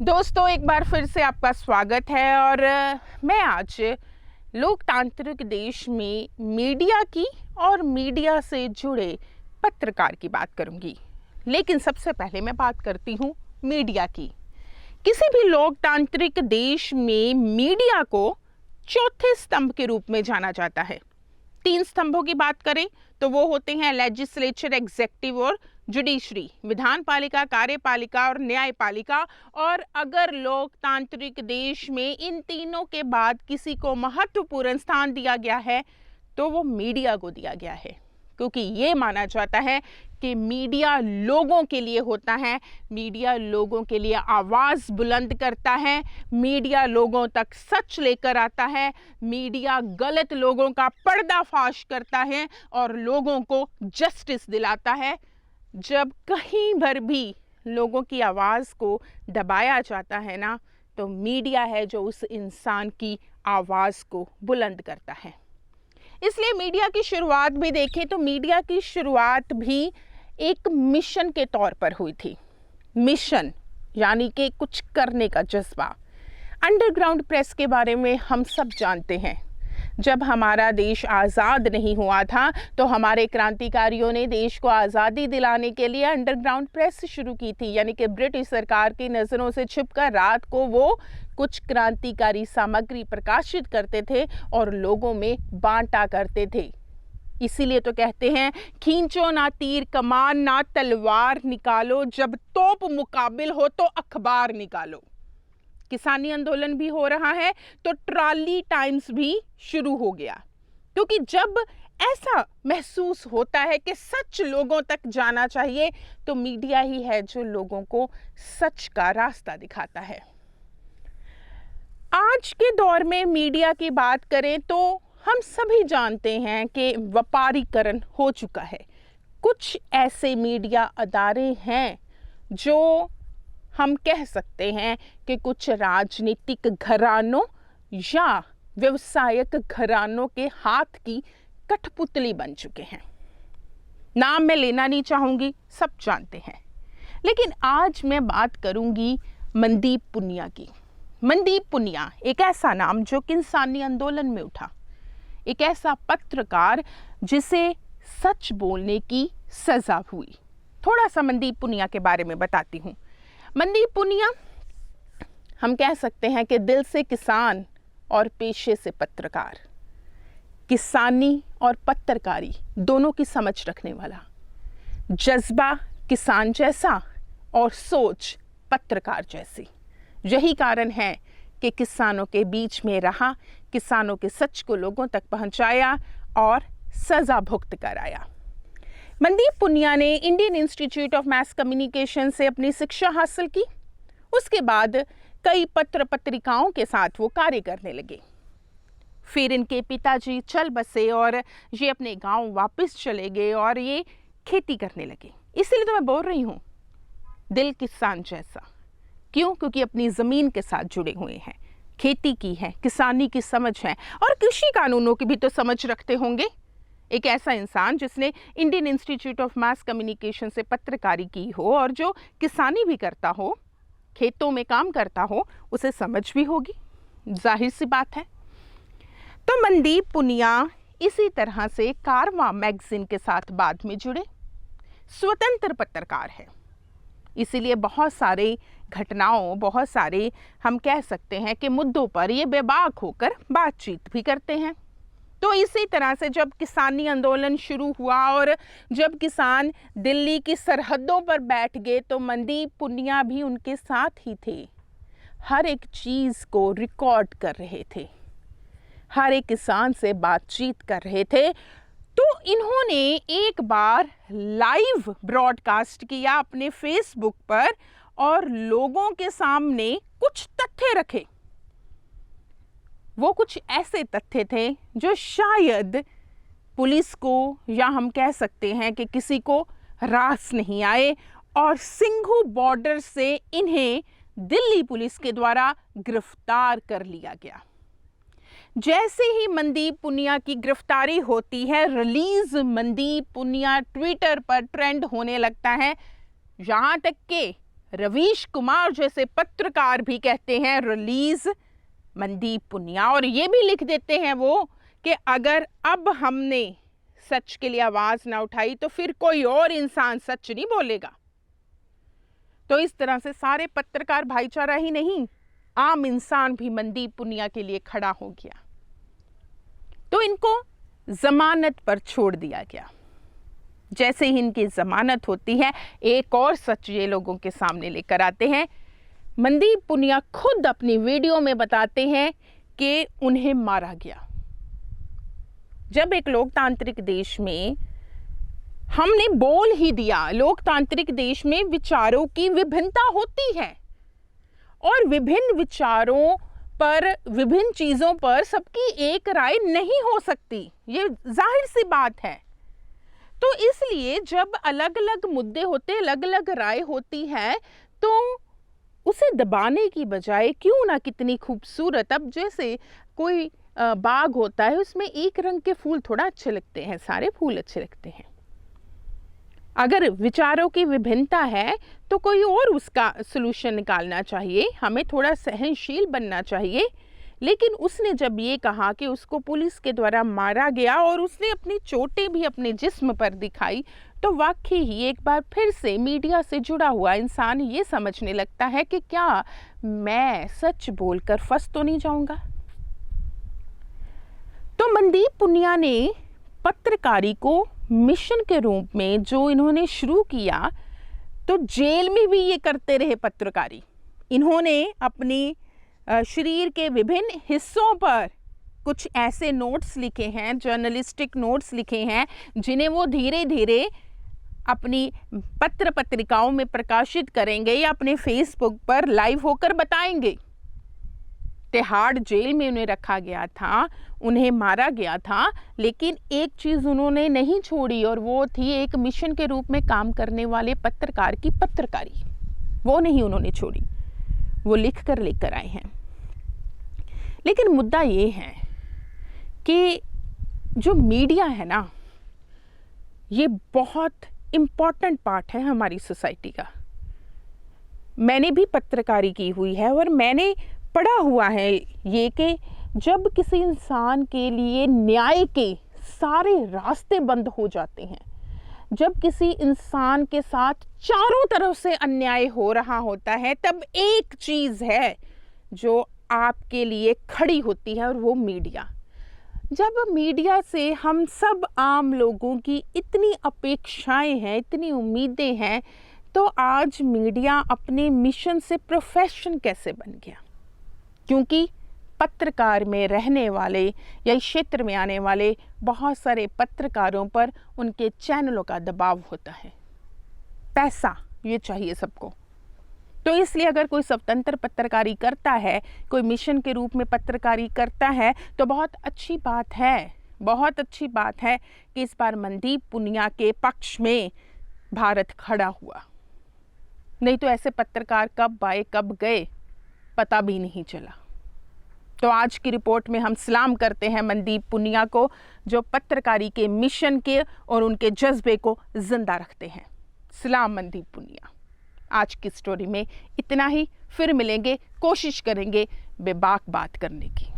दोस्तों, एक बार फिर से आपका स्वागत है और मैं आज लोकतांत्रिक देश में मीडिया की और मीडिया से जुड़े पत्रकार की बात करूंगी। लेकिन सबसे पहले मैं बात करती हूं मीडिया की। किसी भी लोकतांत्रिक देश में मीडिया को चौथे स्तंभ के रूप में जाना जाता है। 3 स्तंभों की बात करें तो वो होते हैं लेजिस्लेचर, एग्जीक्यूटिव और जुडिशरी, विधान पालिका, कार्यपालिका और न्यायपालिका। और अगर लोकतांत्रिक देश में इन तीनों के बाद किसी को महत्वपूर्ण स्थान दिया गया है तो वो मीडिया को दिया गया है, क्योंकि ये माना जाता है कि मीडिया लोगों के लिए होता है, मीडिया लोगों के लिए आवाज़ बुलंद करता है, मीडिया लोगों तक सच लेकर आता है, मीडिया गलत लोगों का पर्दाफाश करता है और लोगों को जस्टिस दिलाता है। जब कहीं पर भी लोगों की आवाज़ को दबाया जाता है ना, तो मीडिया है जो उस इंसान की आवाज़ को बुलंद करता है। इसलिए मीडिया की शुरुआत भी देखें तो मीडिया की शुरुआत भी एक मिशन के तौर पर हुई थी। मिशन यानी कि कुछ करने का जज्बा। अंडरग्राउंड प्रेस के बारे में हम सब जानते हैं। जब हमारा देश आज़ाद नहीं हुआ था तो हमारे क्रांतिकारियों ने देश को आज़ादी दिलाने के लिए अंडरग्राउंड प्रेस शुरू की थी, यानी कि ब्रिटिश सरकार की नज़रों से छिपकर रात को वो कुछ क्रांतिकारी सामग्री प्रकाशित करते थे और लोगों में बांटा करते थे। इसीलिए तो कहते हैं, खींचो ना तीर कमान ना तलवार निकालो, जब तोप मुकाबिल हो तो अखबार निकालो। किसानी आंदोलन भी हो रहा है तो ट्रॉली टाइम्स भी शुरू हो गया, क्योंकि जब ऐसा महसूस होता है कि सच लोगों तक जाना चाहिए तो मीडिया ही है जो लोगों को सच का रास्ता दिखाता है। आज के दौर में मीडिया की बात करें तो हम सभी जानते हैं कि व्यापारीकरण हो चुका है। कुछ ऐसे मीडिया अदारे हैं जो हम कह सकते हैं कि कुछ राजनीतिक घरानों या व्यवसायिक घरानों के हाथ की कठपुतली बन चुके हैं। नाम मैं लेना नहीं चाहूँगी, सब जानते हैं। लेकिन आज मैं बात करूँगी मनदीप पुनिया की। मनदीप पुनिया एक ऐसा नाम जो किसानी आंदोलन में उठा, एक ऐसा पत्रकार जिसे सच बोलने की सज़ा हुई। थोड़ा सा मनदीप पुनिया के बारे में बताती हूँ। मनदीप पुनिया, हम कह सकते हैं कि दिल से किसान और पेशे से पत्रकार। किसानी और पत्रकारी दोनों की समझ रखने वाला, जज्बा किसान जैसा और सोच पत्रकार जैसी। यही कारण है कि किसानों के बीच में रहा, किसानों के सच को लोगों तक पहुंचाया और सज़ा भुगत कराया। मनदीप पुनिया ने Indian institute of mass communication से अपनी शिक्षा हासिल की। उसके बाद कई पत्र पत्रिकाओं के साथ वो कार्य करने लगे। फिर इनके पिताजी चल बसे और ये अपने गांव वापस चले गए और ये खेती करने लगे। इसीलिए तो मैं बोल रही हूँ, दिल किसान जैसा। क्यों? क्योंकि अपनी ज़मीन के साथ जुड़े हुए हैं, खेती की है, किसानी की समझ है और कृषि कानूनों की भी तो समझ रखते होंगे। एक ऐसा इंसान जिसने Indian institute of mass communication से पत्रकारी की हो और जो किसानी भी करता हो, खेतों में काम करता हो, उसे समझ भी होगी, जाहिर सी बात है। तो मनदीप पुनिया इसी तरह से कारवां मैगजीन के साथ बाद में जुड़े। स्वतंत्र पत्रकार है, इसीलिए बहुत सारे घटनाओं, बहुत सारे हम कह सकते हैं कि मुद्दों पर ये बेबाक होकर बातचीत भी करते हैं। तो इसी तरह से जब किसानी आंदोलन शुरू हुआ और जब किसान दिल्ली की सरहदों पर बैठ गए तो मनदीप पुनिया भी उनके साथ ही थे। हर एक चीज़ को रिकॉर्ड कर रहे थे, हर एक किसान से बातचीत कर रहे थे। तो इन्होंने एक बार लाइव ब्रॉडकास्ट किया अपने फेसबुक पर और लोगों के सामने कुछ तथ्य रखे। वो कुछ ऐसे तथ्य थे जो शायद पुलिस को या हम कह सकते हैं कि किसी को रास नहीं आए और सिंघू बॉर्डर से इन्हें दिल्ली पुलिस के द्वारा गिरफ्तार कर लिया गया। जैसे ही मनदीप पुनिया की गिरफ्तारी होती है, रिलीज मनदीप पुनिया ट्विटर पर ट्रेंड होने लगता है। यहाँ तक कि रवीश कुमार जैसे पत्रकार भी कहते हैं रिलीज मनदीप पुनिया, और ये भी लिख देते हैं वो कि अगर अब हमने सच के लिए आवाज ना उठाई तो फिर कोई और इंसान सच नहीं बोलेगा। तो इस तरह से सारे पत्रकार भाईचारा ही नहीं, आम इंसान भी मनदीप पुनिया के लिए खड़ा हो गया। तो इनको जमानत पर छोड़ दिया गया। जैसे ही इनकी जमानत होती है, एक और सच ये लोगों के सामने लेकर आते हैं। मनदीप पुनिया खुद अपनी वीडियो में बताते हैं कि उन्हें मारा गया। जब एक लोकतांत्रिक देश में हमने बोल ही दिया, लोकतांत्रिक देश में विचारों की विभिन्नता होती है और विभिन्न विचारों पर, विभिन्न चीजों पर सबकी एक राय नहीं हो सकती, ये जाहिर सी बात है। तो इसलिए जब अलग अलग मुद्दे होते, अलग अलग राय होती है, तो उसे दबाने की बजाय क्यों ना कितनी खूबसूरत, अब जैसे कोई बाग होता है, उसमें एक रंग के फूल थोड़ा अच्छे लगते हैं, सारे फूल अच्छे लगते हैं। अगर विचारों की विभिन्नता है तो कोई और उसका सलूशन निकालना चाहिए, हमें थोड़ा सहनशील बनना चाहिए। लेकिन उसने जब ये कहा कि उसको पुलिस के द्वारा मारा गया और उसने अपनी चोटें भी अपने जिस्म पर दिखाई, तो वाकई ही एक बार फिर से मीडिया से जुड़ा हुआ इंसान ये समझने लगता है कि क्या मैं सच बोलकर फंस तो नहीं जाऊंगा। तो मनदीप पुनिया ने पत्रकारी को मिशन के रूप में जो इन्होंने शुरू किया, तो जेल में भी ये करते रहे पत्रकारी। इन्होंने अपनी शरीर के विभिन्न हिस्सों पर कुछ ऐसे नोट्स लिखे हैं, जर्नलिस्टिक नोट्स लिखे हैं, जिन्हें वो धीरे धीरे अपनी पत्र पत्रिकाओं में प्रकाशित करेंगे या अपने फेसबुक पर लाइव होकर बताएंगे। तिहाड़ जेल में उन्हें रखा गया था, उन्हें मारा गया था, लेकिन एक चीज़ उन्होंने नहीं छोड़ी और वो थी एक मिशन के रूप में काम करने वाले पत्रकार की पत्रकारी। वो नहीं उन्होंने छोड़ी, वो लिख कर लेकर आए हैं। लेकिन मुद्दा ये है कि जो मीडिया है ना, ये बहुत इम्पॉर्टेंट पार्ट है हमारी सोसाइटी का। मैंने भी पत्रकारी की हुई है और मैंने पढ़ा हुआ है ये कि जब किसी इंसान के लिए न्याय के सारे रास्ते बंद हो जाते हैं, जब किसी इंसान के साथ चारों तरफ से अन्याय हो रहा होता है, तब एक चीज़ है जो आपके लिए खड़ी होती है और वो मीडिया। जब मीडिया से हम सब आम लोगों की इतनी अपेक्षाएं हैं, इतनी उम्मीदें हैं, तो आज मीडिया अपने मिशन से प्रोफेशन कैसे बन गया? क्योंकि पत्रकार में रहने वाले या इस क्षेत्र में आने वाले बहुत सारे पत्रकारों पर उनके चैनलों का दबाव होता है, पैसा ये चाहिए सबको। तो इसलिए अगर कोई स्वतंत्र पत्रकारी करता है, कोई मिशन के रूप में पत्रकारी करता है, तो बहुत अच्छी बात है, बहुत अच्छी बात है कि इस बार मनदीप पुनिया के पक्ष में भारत खड़ा हुआ। नहीं तो ऐसे पत्रकार कब आए कब गए पता भी नहीं चला। तो आज की रिपोर्ट में हम सलाम करते हैं मनदीप पुनिया को, जो पत्रकारी के मिशन के और उनके जज्बे को जिंदा रखते हैं। सलाम मनदीप पुनिया। आज की स्टोरी में इतना ही, फिर मिलेंगे, कोशिश करेंगे बेबाक बात करने की।